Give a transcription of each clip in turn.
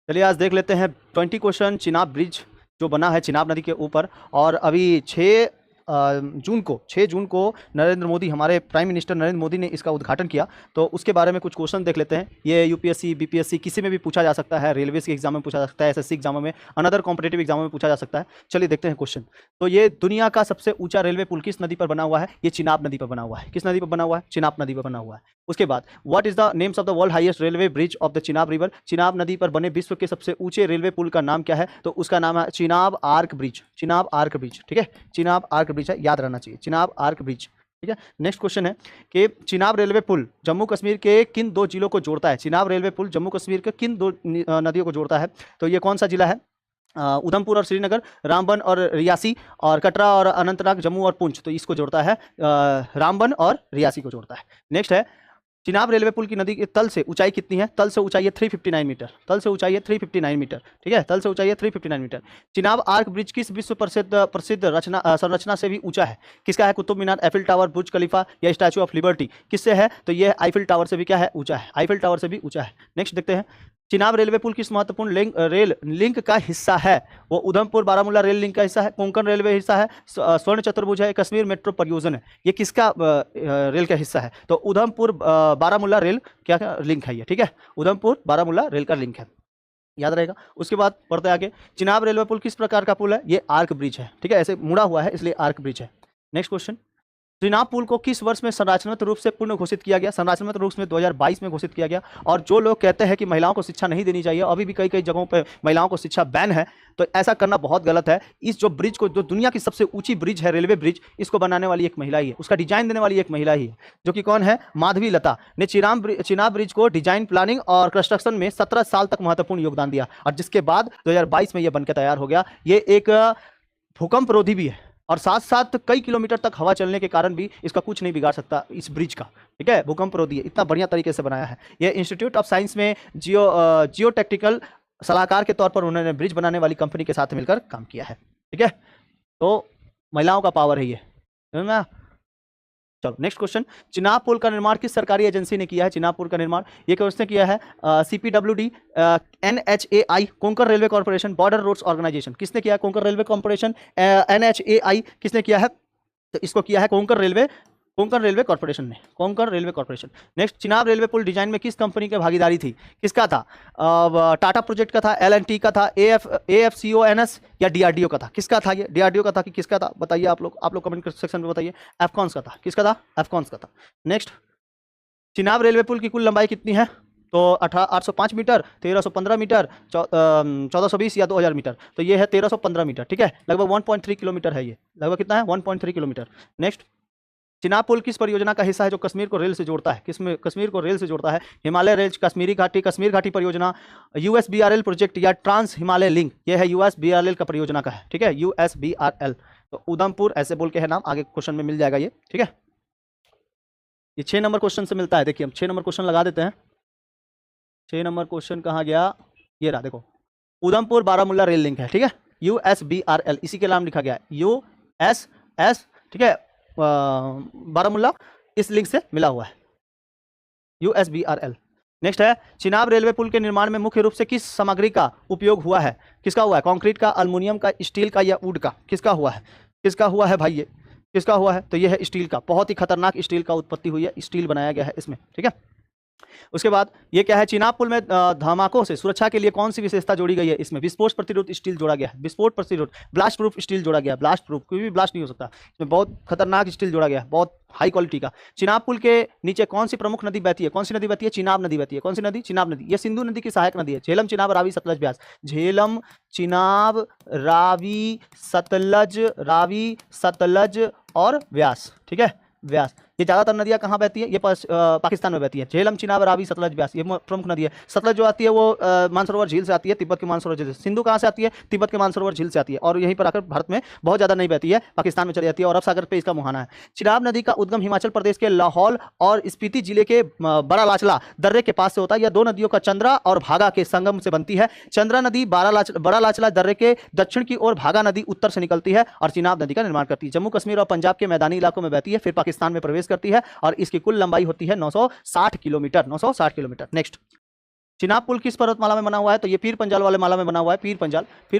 चलिए आज देख लेते हैं 20 क्वेश्चन चिनाब ब्रिज जो बना है चिनाब नदी के ऊपर। और अभी 6 जून को नरेंद्र मोदी, हमारे प्राइम मिनिस्टर नरेंद्र मोदी ने इसका उद्घाटन किया। तो उसके बारे में कुछ क्वेश्चन देख लेते हैं। ये यूपीएससी, बीपीएससी किसी में भी पूछा जा सकता है, रेलवे के एग्जाम में पूछा जा सकता है, एसएससी एग्जामों में, अनदर कॉम्पिटेटिव एग्जामों में पूछा जा सकता है। चलिए देखते हैं क्वेश्चन। तो ये दुनिया का सबसे ऊंचा रेलवे पुल किस नदी पर बना हुआ है? ये चिनाब नदी पर बना हुआ है। किस नदी पर बना हुआ है? चिनाब नदी पर बना हुआ है। उसके बाद what is the names of the world highest railway bridge of the Chenab river? Chenab नदी पर बने विश्व के सबसे ऊंचे रेलवे पुल का नाम क्या है? तो उसका नाम है Chenab arch bridge. Chenab arch bridge, ठीक है, चिनाब आर्क ब्रिज है, याद रहना चाहिए, चिनाब आर्क ब्रिज। ठीक है। नेक्स्ट क्वेश्चन है कि चिनाब रेलवे पुल जम्मू कश्मीर के किन दो जिलों को जोड़ता है? चिनाब रेलवे पुल जम्मू कश्मीर के किन दो नदियों को जोड़ता है? तो ये कौन सा जिला है? उधमपुर और श्रीनगर, रामबन और रियासी, और कटरा और अनंतनाग, जम्मू और पुंछ। तो इसको जोड़ता है रामबन और रियासी को जोड़ता है। नेक्स्ट है चिनाब रेलवे पुल की नदी के तल से ऊंचाई कितनी है? तल से ऊंचाई है 359 मीटर। तल से ऊंचाई है 359 मीटर, ठीक है, तल से ऊंचाई है 359 मीटर। चिनाब आर्क ब्रिज किस विश्व प्रसिद्ध संरचना से भी ऊंचा है? किसका है? कुतुब मीनार, एफिल टावर, बुर्ज खलीफा या स्टैचू ऑफ लिबर्टी? किससे है? तो ये आईफिल टावर से भी क्या है? ऊंचा है, आईफिल टावर से भी ऊंचा है। नेक्स्ट देखते हैं चिनाब रेलवे पुल किस महत्वपूर्ण रेल लिंक का हिस्सा है? वो उधमपुर बारामूला रेल लिंक का हिस्सा है, कोंकण रेलवे हिस्सा है, स्वर्ण चतुर्भुज है, कश्मीर मेट्रो परियोजना है। ये किसका रेल का हिस्सा है? तो उधमपुर बारामूला रेल क्या लिंक है ये, ठीक है, उधमपुर बारामूला रेल का लिंक है, याद रहेगा। उसके बाद पढ़ते आगे, चिनाब रेलवे पुल किस प्रकार का पुल है? ये आर्क ब्रिज है, ठीक है, ऐसे मुड़ा हुआ है इसलिए आर्क ब्रिज है। नेक्स्ट क्वेश्चन, चिनाब पुल को किस वर्ष में संरचनात्मक रूप से पूर्ण घोषित किया गया? संरचनात्मक रूप में 2022 में घोषित किया गया। और जो लोग कहते हैं कि महिलाओं को शिक्षा नहीं देनी चाहिए, अभी भी कई कई जगहों पर महिलाओं को शिक्षा बैन है, तो ऐसा करना बहुत गलत है। इस जो ब्रिज को, जो दुनिया की सबसे ऊंची ब्रिज है रेलवे ब्रिज, इसको बनाने वाली एक महिला ही है, उसका डिजाइन देने वाली एक महिला ही है, जो कि कौन है? माधवी लता ने चिनाब ब्रिज को डिजाइन, प्लानिंग और कंस्ट्रक्शन में 17 साल तक महत्वपूर्ण योगदान दिया, और जिसके बाद 2022 में यह बनकर तैयार हो गया। ये एक भूकंप रोधी भी है, और साथ साथ कई किलोमीटर तक हवा चलने के कारण भी इसका कुछ नहीं बिगाड़ सकता इस ब्रिज का, ठीक है, भूकंप रोधी है, इतना बढ़िया तरीके से बनाया है। ये इंस्टीट्यूट ऑफ साइंस में जियो टेक्निकल सलाहकार के तौर पर उन्होंने ब्रिज बनाने वाली कंपनी के साथ मिलकर काम किया है, ठीक है। तो महिलाओं का पावर है ये, समझ में? चलो नेक्स्ट क्वेश्चन, चिनाब पुल का निर्माण किस सरकारी एजेंसी ने किया है? चिनाब पुल का निर्माण ये किसने किया है? CPWD, NHAI, Konkan railway corporation, border roads organisation. किसने किया है? Konkan railway corporation. NHAI किसने किया है? तो इसको किया है कोंकण रेलवे कॉर्पोरेशन ने, Konkan railway corporation. Next, Chenab railway पुल डिजाइन में किस कंपनी की भागीदारी थी? किसका था? टाटा प्रोजेक्ट का था, L&T का था, AFCONS या DRDO का था? किसका था ये? DRDO का था कि किसका था? बताइए आप लोग कमेंट सेक्शन में बताइए। एफकॉन्स का था। किसका था? एफकॉन्स का था। नेक्स्ट, चिनाब रेलवे पुल की कुल लंबाई कितनी है? तो 805 मीटर, 1315 मीटर, 1420 या 2000 मीटर। तो ये है 1315 मीटर, ठीक है, लगभग 1.3 किलोमीटर है ये, लगभग कितना है? 1.3 किलोमीटर। नेक्स्ट, चिनाब पुल किस परियोजना का हिस्सा है जो कश्मीर को रेल से जोड़ता है? किसमें कश्मीर को रेल से जोड़ता है? हिमालय रेंज, कश्मीर घाटी परियोजना, USBRL प्रोजेक्ट या ट्रांस हिमालय लिंक? ये है USBRL का परियोजना का है, ठीक है, USBRL। तो उधमपुर ऐसे बोल के है नाम, आगे क्वेश्चन में मिल जाएगा ये, ठीक है। ये 6 नंबर क्वेश्चन से मिलता है। देखिए हम 6 नंबर क्वेश्चन लगा देते हैं। 6 नंबर क्वेश्चन कहाँ गया? ये रहा, देखो, उधमपुर बारामूला रेल लिंक है, ठीक है, USBRL, इसी के नाम लिखा गया है, USS, ठीक है, बारामूला इस लिंक से मिला हुआ है, USBRL। नेक्स्ट है, चिनाब रेलवे पुल के निर्माण में मुख्य रूप से किस सामग्री का उपयोग हुआ है? किसका हुआ है? कंक्रीट का, एल्युमिनियम का, स्टील का या वुड का? किसका हुआ है? किसका हुआ है भाई? ये किसका हुआ है? तो ये है स्टील का, बहुत ही खतरनाक स्टील का उत्पत्ति हुई है, स्टील बनाया गया है इसमें, ठीक है। उसके बाद ये क्या है? चिनाब पुल में धमाकों से सुरक्षा के लिए कौन सी विशेषता जोड़ी गई है? इसमें विस्फोट प्रतिरोध स्टील जोड़ा गया है, विस्फोट प्रतिरोध, ब्लास्ट प्रूफ स्टील जोड़ा गया है, ब्लास्ट प्रूफ, कोई भी ब्लास्ट नहीं हो सकता इसमें, बहुत खतरनाक स्टील जोड़ा गया है, बहुत हाई क्वालिटी का। चिनाब पुल के नीचे कौन सी प्रमुख नदी बहती है? कौन सी नदी बहती है? चिनाब नदी बहती है। कौन सी नदी? चिनाब नदी। ये सिंधु नदी की सहायक नदी है। झेलम, चिनाब, रावी, सतलज, ब्यास। झेलम, चिनाब, रावी, सतलज और व्यास, ठीक है, व्यास। ये ज्यादातर नदियां कहाँ बहती है? ये पाकिस्तान में बहती है। झेलम, चिनाब, रावी, सतलज, ब्यास, ये प्रमुख नदी है। सतलज जो आती है वो मानसरोवर झील से आती है, तिब्बत के मानसरोवर झील से। सिंधु कहाँ से आती है? तिब्बत के मानसरोवर झील से आती है, और यहीं पर आकर भारत में बहुत ज्यादा नहीं बहती है, पाकिस्तान में चली जाती है, और अरब सागर पे इसका मुहाना है। चिनाब नदी का उद्गम हिमाचल प्रदेश के लाहौल और स्पीति जिले के बड़ा लाचला दर्रे के पास से होता है। यह दो नदियों का चंद्रा और भागा के संगम से बनती है। चंद्रा नदी बड़ा लाचला दर्रे के दक्षिण की ओर, भागा नदी उत्तर से निकलती है और चिनाब नदी का निर्माण करती है। जम्मू कश्मीर और पंजाब के मैदानी इलाकों में बहती है, फिर पाकिस्तान में प्रवेश करती है, और इसकी कुल लंबाई होती है 960 किलोमीटर, 960 किलोमीटर। नेक्स्ट, चिनाब पुल किस पर्वतमाला में बना हुआ है? तो ये पीर पंजाल वाले माला में बना हुआ है। पीर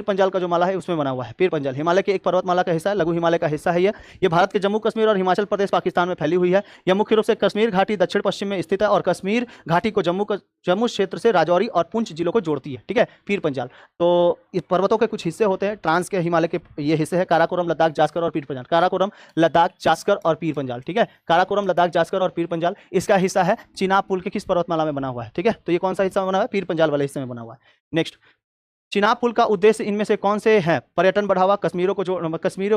पंजाल का जो माला है उसमें बना हुआ है। पीर पंजाल हिमालय की एक पर्वतमाला का हिस्सा है, लघु हिमालय का हिस्सा है। ये भारत के जम्मू कश्मीर और हिमाचल प्रदेश पाकिस्तान में फैली हुई है। यह मुख्य रूप से कश्मीर घाटी दक्षिण पश्चिम में स्थित है और कश्मीर घाटी को जम्मू क्षेत्र से राजौरी और पुंछ जिलों को जोड़ती है। ठीक है, पीर पंजाल। तो इस पर्वतों के कुछ हिस्से होते हैं, ट्रांस के हिमालय के ये हिस्से हैं, काराकोरम, लद्दाख, जास्कर और पीर पंजाल। काराकोरम, लद्दाख, जास्कर और पीर पंजाल। ठीक है, काराकोरम, लद्दाख, जास्कर और पीर पंजाल इसका हिस्सा है। चिनाब पुल के किस पर्वतमाला में बना हुआ है? ठीक है, तो ये कौन सा हिस्सा में बना हुआ है? पीर पंजाल वाले हिस्से में बना हुआ है। नेक्स्ट, चिनाब पुल का उद्देश्य इनमें से कौन से हैं? पर्यटन बढ़ावा, कश्मीरियों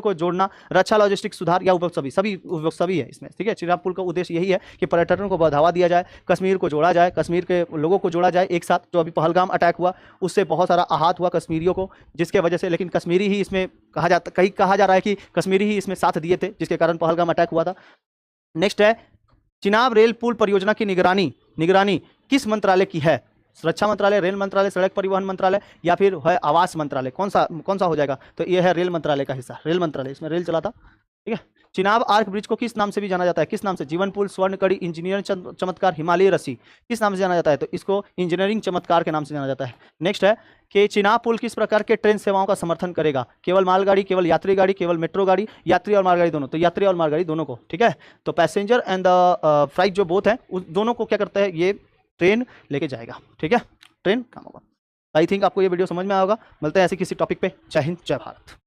को जोड़ना, रक्षा, लॉजिस्टिक सुधार या उपभोग सभी है इसमें। ठीक है, चिनाब पुल का उद्देश्य यही है कि पर्यटन को बढ़ावा दिया जाए, कश्मीर को जोड़ा जाए, कश्मीर के लोगों को जोड़ा जाए एक साथ। जो अभी पहलगाम अटैक हुआ उससे बहुत सारा आहत हुआ कश्मीरियों को, जिसके वजह से, लेकिन कश्मीरी ही इसमें कहा जा रहा है कि कश्मीरी ही इसमें साथ दिए थे, जिसके कारण पहलगाम अटैक हुआ था। नेक्स्ट है, चिनाब रेल पुल परियोजना की निगरानी किस मंत्रालय की है? रक्षा मंत्रालय, रेल मंत्रालय, सड़क परिवहन मंत्रालय या फिर है आवास मंत्रालय? कौन सा हो जाएगा? तो ये है रेल मंत्रालय का हिस्सा। रेल मंत्रालय, इसमें रेल चला था। ठीक है, चिनाब आर्क ब्रिज को किस नाम से भी जाना जाता है? किस नाम से? जीवन पुल, स्वर्ण कड़ी, इंजीनियरिंग चमत्कार, हिमालय रस्सी, किस नाम से जाना जाता है? तो इसको इंजीनियरिंग चमत्कार के नाम से जाना जाता है। नेक्स्ट है कि चिनाब पुल किस प्रकार के ट्रेन सेवाओं का समर्थन करेगा? केवल मालगाड़ी, केवल यात्री गाड़ी, केवल मेट्रो गाड़ी, यात्री और मालगाड़ी दोनों? तो यात्री और मालगाड़ी दोनों को। ठीक है, तो पैसेंजर एंड द फ्राइट जो बोथ है उस दोनों को क्या करता है? ये ट्रेन लेके जाएगा। ठीक है, ट्रेन काम होगा। आई थिंक आपको ये वीडियो समझ में आएगा। मिलते हैं ऐसे किसी टॉपिक पे। जय हिंद, जय भारत।